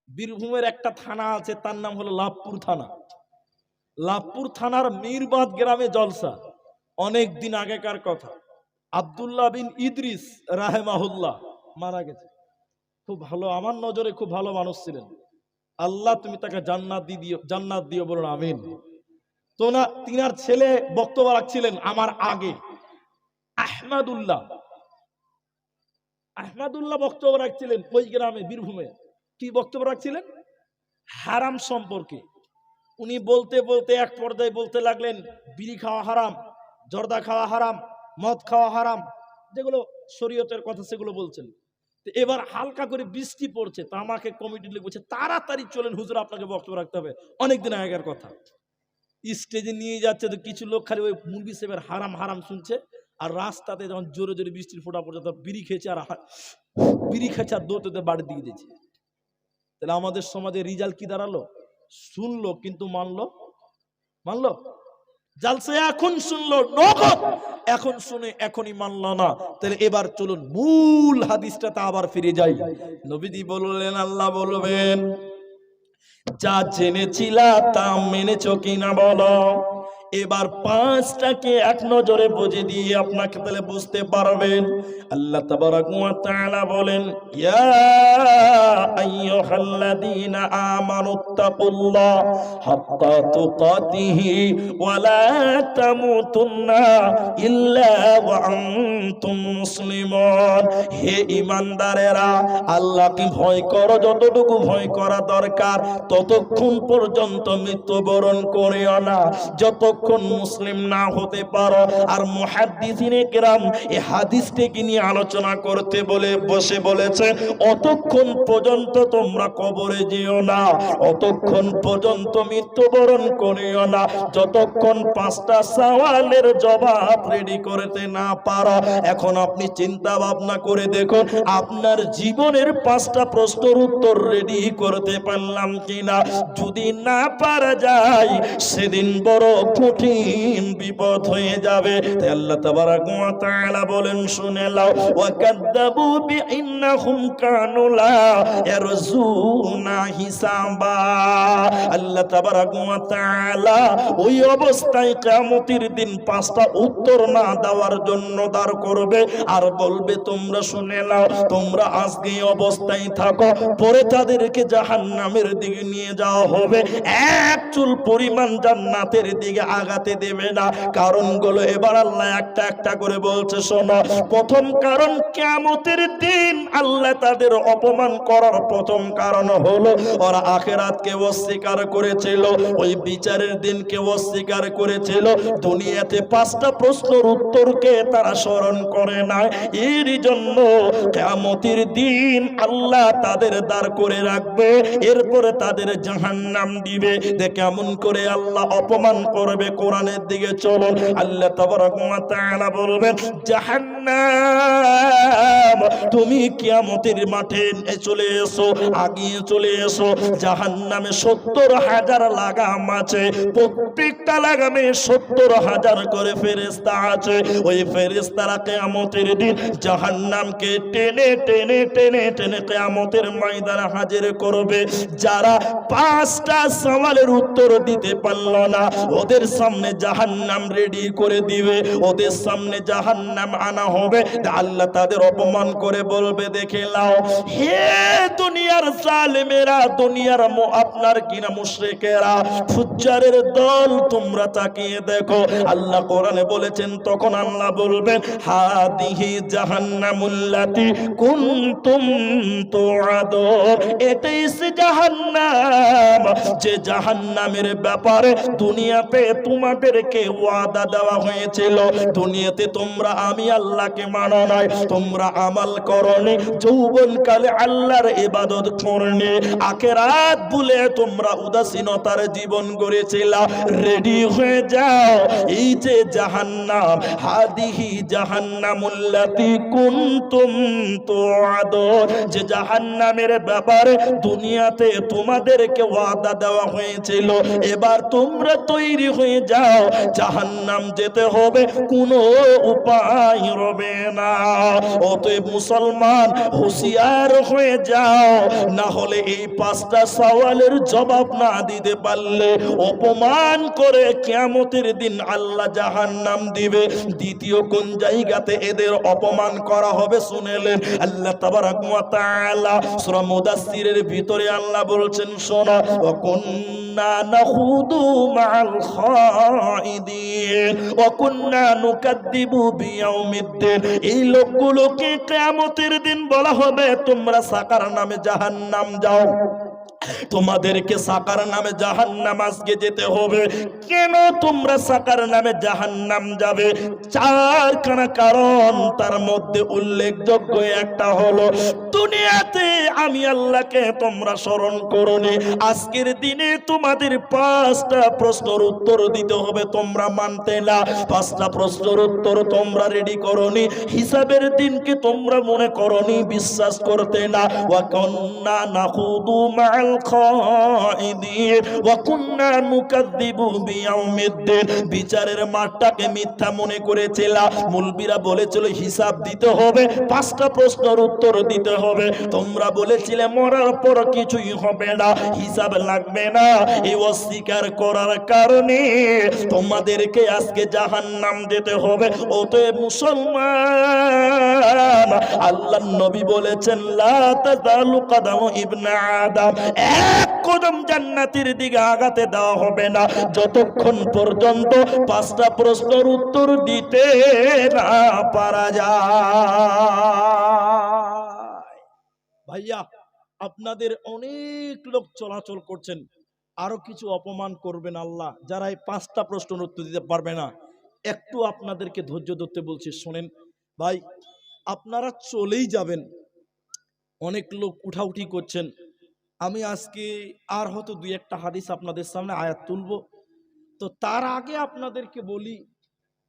বীরভূমের একটা থানা আছে, তার নাম হলো লাভপুর থানা। লাভপুর থানার মিরবাদ গ্রামে জলসা, অনেক দিন আগেকার কথা। আব্দুল্লাহ বিন ইদ্রিস রাহেমাহুল্লাহ মারা গেছে। খুব ভালো, আমার নজরে খুব ভালো মানুষ ছিলেন। আল্লাহ তুমি তাকে জান্নাত দিও বলুন আমিন। তো না, তিনার ছেলে বক্তব্য রাখছিলেন আমার আগে, আহমদুল্লাহ বক্তব্য রাখছিলেন ওই গ্রামে বীরভূমে। কি বক্তব্য রাখছিলেন? হারাম সম্পর্কে। উনি বলতে বলতে এক পর্যায়ে বলতে লাগলেন বিড়ি খাওয়া হারাম, জর্দা খাওয়া হারাম, মদ খাওয়া হারাম, যেগুলো শরীয়তের কথা সেগুলো বলছেন। এবার হালকা করে বৃষ্টি পড়ছে, তা আমাকে কমিটির লোক বলছে তাড়াতাড়ি চলেন হুজুর, আপনাকে বক্তব্য রাখতে হবে। অনেকদিন আগের কথা। স্টেজে নিয়ে যাচ্ছে তো কিছু লোক খালি ওই মুরগি সাহেবের হারাম হারাম শুনছে, আর রাস্তাতে যখন জোরে জোরে বৃষ্টির ফোঁটা পড়ছে তখন বিড়ি খেয়েছে আর দৌড়তে বাড়ি দিয়ে দিয়েছে। তাহলে আমাদের সমাজে রিজাল্ট কি দাঁড়ালো? শুনলো কিন্তু মানলো জালসা এখন শুনলো নগদ, এখন শুনে এখনই মানলো না। তাহলে এবার চলুন মূল হাদিসটাতে আবার ফিরে যাই। নবীজি বললেন, আল্লাহ বলবেন যা জেনেছিলা তা মেনেছো কিনা বলো। এবার পাঁচটাকে এক নজরে বুঝে দিয়ে আপনাকে তাহলে বুঝতে পারবেন। আল্লাহ তাবারাক ওয়া তাআলা বলেন, ইয়া আইয়ুহাল্লাযীনা আমানুত্তাকুল্লাহ হাক্কা তুকাতিহি ওয়া লা তামুতুন্না ইল্লা ওয়া আনতুম মুসলিমুন। হে ঈমানদারেরা, আল্লাহকে ভয় করো যতটুকু ভয় করা দরকার, ততক্ষণ পর্যন্ত মৃত্যুবরণ করিও না যতক্ষণ মুসলিম না হতে পারো। আর মুহাদ্দিসিনে কেরাম এই হাদিসটাকে নিয়ে আলোচনা করতে বলে বসে বলেছে, অতক্ষণ পর্যন্ত তোমরা কবরে যেও না, অতক্ষণ পর্যন্ত মৃত্যুবরণ করিও না যতক্ষণ পাঁচটা সওয়ালের জবাব রেডি করতে না পারো। এখন আপনি চিন্তা ভাবনা করে দেখুন, আপনার জীবনের পাঁচটা প্রশ্নের উত্তর রেডি করতে পারলাম কিনা। যদি না পারা যায় সেদিন বড় কঠিন বিপদ হয়ে যাবে। আল্লাহ তাবারাক ওয়া তাআলা বলেন, শুনে নাও, ওয়া কাযাবু বিইন্নাহুম কানু লা ইয়ারজুনা হিসাবা। আল্লাহ তাবারাক ওয়া তাআলা ওই অবস্থায় কিয়ামতের দিন পাঁচটা উত্তর না দেওয়ার জন্য দাঁড় করবে আর বলবে, তোমরা শুনে নাও, তোমরা আজকে এই অবস্থায় থাকো, পরে তাদেরকে জাহান্নামের দিকে নিয়ে যাওয়া হবে, এক চুল পরিমাণ জান্নাতের দিকে আগাতে দেবে না। কারণগুলো এবার আল্লাহ একটা একটা করে বলছে, শোনো। প্রথম কারণ, কিয়ামতের দিন আল্লাহ তাদের অপমান করার প্রথম কারণ হলো ওরা আখিরাতকে অস্বীকার করেছিল, ওই বিচারের দিনকে অস্বীকার করেছিল। দুনিয়াতে পাঁচটা প্রশ্নের উত্তরকে তারা স্মরণ করে না, এর জন্য কিয়ামতের দিন আল্লাহ তাদের দাঁড় করে রাখবে, এরপরে তাদের জাহান্নাম দিবে। কেমন করে আল্লাহ অপমান করবে, কোরআনের দিকে চলুন। আল্লাহ তাবারাক ওয়া তাআলা বলবেন, জাহান্নাম তুমি কিয়ামতের মাঠে চলে এসো, আগিয়ে চলে এসো। জাহান্নামে ৭০,০০০ লাগাম আছে, প্রত্যেকটা লাগামে ৭০,০০০ করে ফেরেশতা আছে। ওই ফেরেশতারা কিয়ামতের দিন জাহান্নামকে টেনে টেনে টেনে টেনে কিয়ামতের ময়দানে হাজির করবে। যারা পাঁচটা সওয়ালের উত্তর দিতে পারল না, ওদের সামনে জাহান্নাম রেডি করে দিবে, ওদের সামনে জাহান্নাম আনা হবে। আল্লাহ তাদের অপমান করে বলবে, দেখে নাও হে দুনিয়ার জালেমেরা, দুনিয়ার আপনার কিনা মুশরিকেরা, ফুজ্জারের দল, তোমরা তাকিয়ে দেখো। আল্লাহ কোরআনে বলেছেন, তখন আল্লাহ বলবেন, হাদিহি জাহান্নামুল্লাতি কুনতুম তুআদুন। এটাই সে জাহান্নাম যে জাহান্নামের ব্যাপারে দুনিয়াতে তোমাদেরকে ওয়াদা দেওয়া হয়েছিল। দুনিয়াতে তোমরা আমি আল্লাহকে মানো নাই, তোমরা আমাল করনি, যৌবনকালে আল্লাহর ইবাদত করনি, আখিরাত ভুলে তোমরা উদাসীনতার জীবন গড়েছিলা। রেডি হয়ে যাও, এই যে জাহান্নাম, হাদিহি জাহান্নামুল্লাতি কুনতুম তুআদুন, যে জাহান্নামের ব্যাপারে দুনিয়াতে তোমাদেরকে ওয়াদা দেওয়া হয়েছিল, এবার তোমরা তৈরি হয়ে যাও, জাহান্নাম যেতে হবে, কোনো উপায় রবে না। অতএব মুসলমান হুঁশিয়ার হয়ে যাও, না হলে এই 5টা সওয়ালের জবাব না দিতে পারলে অপমান করে কিয়ামতের দিন আল্লাহ জাহান্নাম দিবে। দ্বিতীয় কোন জায়গাতে এদের অপমান করা হবে শুনেলেন আল্লাহ তাবারাক ওয়া তাআলা সূরা মুদাসসিরের ভিতরে আল্লাহ বলছেন, শোনো, ওয়া কুন্না নাখুদু মাআল খাইদিন ওয়া কুন্না নুকাদ্দিবু বিয়াউমিদ্দিন। এই লোকগুলোকে কিয়ামতের দিন বলা হবে, তোমরা সাকার নামে জাহান্নাম যাও, তোমাদেরকে সাকার নামে জাহান্নাম আজকে যেতে হবে। কেন তোমরা সাকার নামে জাহান্নাম যাবে? 4খানা কারণ, তার মধ্যে উল্লেখযোগ্য একটা হলো, দুনিয়াতে আমি আল্লাহকে তোমরা স্মরণ করোনি, আজকের দিনে তোমাদের 5টা প্রশ্নের উত্তর দিতে হবে, তোমরা মানতে না। 5টা প্রশ্নের উত্তর তোমরা রেডি করোনি, হিসাবের দিনকে তোমরা মনে করোনি, বিশ্বাস করতে না। ওয়া কুন্না নাখুদু মাআল খাইদিন ওয়া কুন্না নুকাদ্দিবু বিয়াউমিদ্দিন। বিচারের মাঠটাকে মিথ্যা মনে করেছিল, মুলবিরা বলেছিল হিসাব দিতে হবে, 5টা প্রশ্নের উত্তর দিতে হবে। তোমরা বলেছিলে মরার পর কিছুই হবে না, হিসাব লাগবে না। এই অস্বীকার করার কারণে তোমাদেরকে আজকে জাহান্নাম যেতে হবে। অতএব মুসলমান, আল্লাহর নবী বলেছেন, লা তাযালু কাদামু ইবনে আদম, এক কদম জান্নাতের দিকে আগাতে দেওয়া হবে না যতক্ষণ পর্যন্ত 5টা প্রশ্নের উত্তর দিতে না পারা যায়। ভাইয়া, আপনাদের অনেক লোক চলাচল করছেন, আরো কিছু অপমান করবেন আল্লাহ, যারা এই 5টা প্রশ্নের উত্তর দিতে পারবে না। একটু আপনাদেরকে ধৈর্য ধরতে বলছি, শোনেন ভাই, আপনারা চলেই যাবেন, অনেক লোক উঠাউঠি করছেন। আমি আজকে আর হয়তো 2-1টা হাদিস আপনাদের সামনে আয়াত তুলব, তো তার আগে আপনাদেরকে বলি,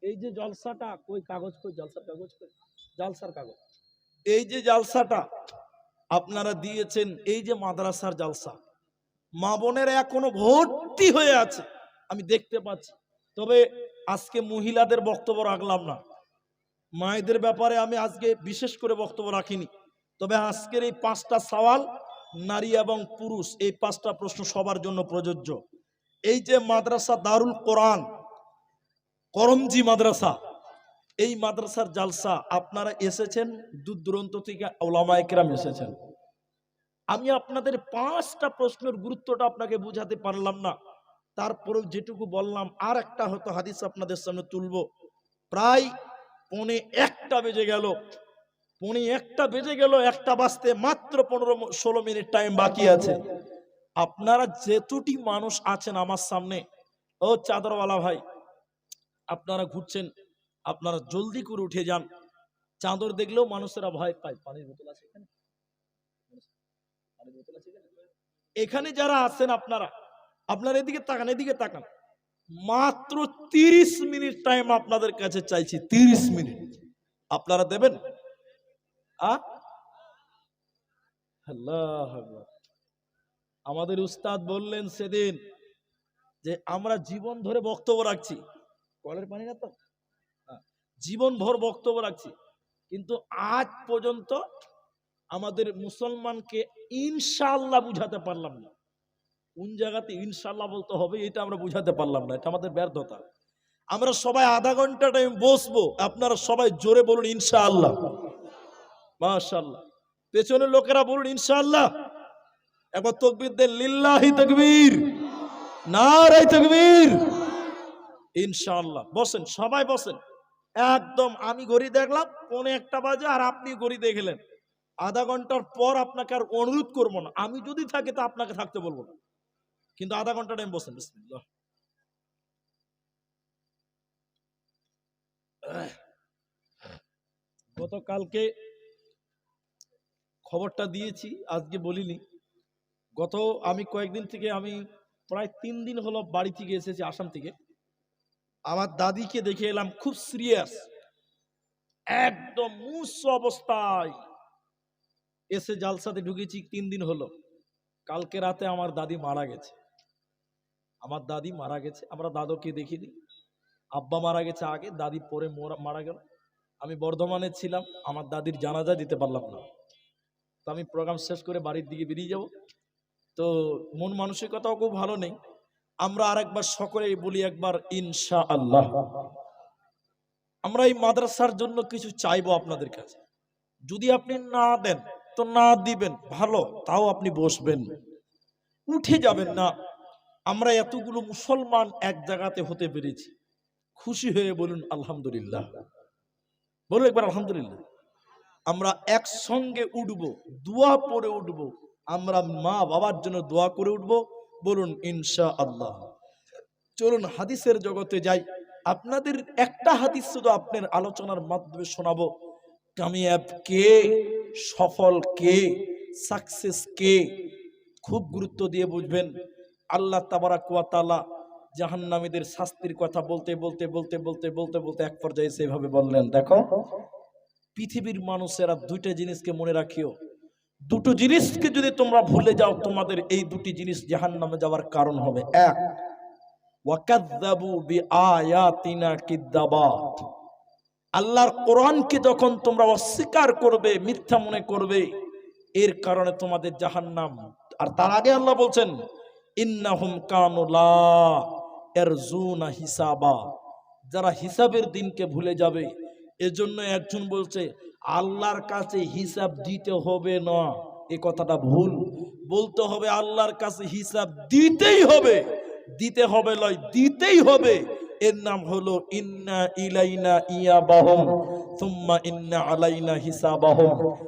এই যে জলসাটা, কই কাগজ, কই জলসার কাগজ, কই জলসার কাগজ, এই যে জলসাটা আপনারা দিয়েছেন, এই যে মাদ্রাসার জলসা, মা বোনেরা এখনো ভর্তি হয়ে আছে, আমি দেখতে পাচ্ছি। তবে আজকে মহিলাদের বক্তব্য রাখলাম না, মায়েদের ব্যাপারে আমি আজকে বিশেষ করে বক্তব্য রাখিনি। তবে আজকের এই 5টা সওয়াল, নারী এবং পুরুষ, এই 5টা প্রশ্ন সবার জন্য প্রযোজ্য। এই যে মাদ্রাসা দারুল কোরআন করমজি মাদ্রাসা, এই মাদ্রাসার জালসা আপনারা এসেছেন, দূর দূরান্ত থেকে উলামায়ে কেরাম এসেছেন। আমি আপনাদের 5টা প্রশ্নের গুরুত্বটা আপনাকে বুঝাতে পারলাম না, তারপরেও যেটুকু বললাম, আর একটা হয়তো হাদিস আপনাদের সামনে তুলব। প্রায় 1:45 বেজে গেল, 1:45 বাজতে মাত্র 15-16 মিনিট টাইম বাকি আছে। আপনারা যেতুটি মানুষ আছেন আমার সামনে, ও চাদরওয়ালা ভাই, আপনারা ঘুরছেন, আপনারা জলদি করে উঠে যান। চাদর দেখলেও মানুষেরা ভয় পায়। পানির বোতল আছে এখানে? এখানে যারা আছেন আপনারা এদিকে তাকান, এদিকে তাকান। মাত্র 30 মিনিট টাইম আপনাদের কাছে চাইছি, 30 মিনিট আপনারা দেবেন? আল্লাহু আকবার। আমাদের উস্তাদ বললেন সেদিন যে আমরা জীবন ধরে বক্তব্য রাখছি, কলের পানি না তো, জীবন ভর বক্তব্য রাখছি, কিন্তু আজ পর্যন্ত আমাদের মুসলমানকে ইনশাআল্লাহ বুঝাতে পারলাম না। কোন জায়গাতে ইনশাআল্লাহ বলতে হবে এটা আমরা বুঝাতে পারলাম না, এটা আমাদের ব্যর্থতা। আমরা সবাই আধা ঘন্টা টাইম বসবো, আপনারা সবাই জোরে বলুন ইনশাআল্লাহ, মাশাআল্লাহ। পেছনের লোকেরা বলুন ইনশাআল্লাহ। একবার তাকবীর দেন, লিল্লাহি তাকবীর, নারে তাকবীর, ইনশাআল্লাহ। বসেন, সবাই বসেন একদম। আমি ঘড়ি দেখলাম 1:45 বাজে, আর আপনি ঘড়ি দেখলেন। আধা ঘন্টার পর আপনাকে আর অনুরোধ করবো না, আমি যদি থাকি তো আপনাকে থাকতে বলবো না, কিন্তু আধা ঘন্টা টাইম বসেন। বিসমিল্লাহ। গতকালকে খবরটা দিয়েছি, আজকে বলিনি। আমি কয়েকদিন থেকে, আমি প্রায় 3 দিন হলো বাড়ি থেকে এসেছি, আসাম থেকে। আমার দাদিকে দেখে এলাম, খুব সিরিয়াস, একদম মুস অবস্থায়। এসে জালসাতে ঢুকেছি, 3 দিন হলো। কালকে রাতে আমার দাদি মারা গেছে। আমার দাদি মারা গেছে, আমরা দাদুকে দেখিনি, আব্বা মারা গেছে আগে, দাদি পরে মারা গেল। আমি বর্ধমানে ছিলাম, আমার দাদির জানাজা দিতে পারলাম না। তো আমি প্রোগ্রাম শেষ করে বাড়ির দিকে বেরিয়ে যাব। তো মন মানসিকতাও খুব ভালো নেই। আমরা আরেকবার সকলেই বলি একবার ইনশাআল্লাহ। আমরা এই মাদ্রাসার জন্য কিছু চাইবো আপনাদের কাছে। যদি আপনি না দেন তো না দিবেন, ভালো, তাও আপনি বসবেন, উঠে যাবেন না। আমরা এতগুলো মুসলমান এক জায়গাতে হতে পেরেছি, খুশি হয়ে বলুন আলহামদুলিল্লাহ। বলুন একবার আলহামদুলিল্লাহ। আমরা একসঙ্গে উঠবো, দোয়া পড়ে উঠবো, আমরা মা বাবার জন্য দোয়া করে উঠবো, বলুন ইনশাআল্লাহ। চলুন হাদিসের জগতে যাই। আপনাদের একটা হাদিস শুধু আপনার আলোচনার মাধ্যমে শোনাবো। কামিয়াব কে, সফল কে, সাকসেস কে, খুব গুরুত্ব দিয়ে বুঝবেন। আল্লাহ তাবারাক ওয়া তাআলা জাহান্নামীদের শাস্তির কথা বলতে বলতে বলতে বলতে বলতে বলতে এক পর্যায়ে সেভাবে বললেন, দেখো পৃথিবীর মানুষেরা দুইটা জিনিসকে মনে রাখিও, দুটো জিনিসকে যদি তোমরা ভুলে যাও, তোমাদের এই দুটি জিনিস জাহান্নামে যাওয়ার কারণ হবে। এক, ওয়াকাযযাবু বিআয়াতিনা কিদ্দাবাত, আল্লাহর কোরআনকে যখন তোমরা অস্বীকার করবে, মিথ্যা মনে করবে, এর কারণে তোমাদের জাহান্নাম। আর তার আগে আল্লাহ বলছেন ইন্নাহুম কানু লা ইয়ারজুনা হিসাবা, যারা হিসাবের দিনকে ভুলে যাবে। এজন্য একজন বলছে আল্লাহর কাছে হিসাব দিতে হবে না, এই কথাটা ভুল। বলতে হবে আল্লাহর কাছে হিসাব দিতেই হবে, দিতে হবে লয়, দিতেই হবে। এর নাম হলো ইন্না ইলাইনা ইয়াবাহুম সুম্মা ইন্না আলাইনা হিসাবাহুম।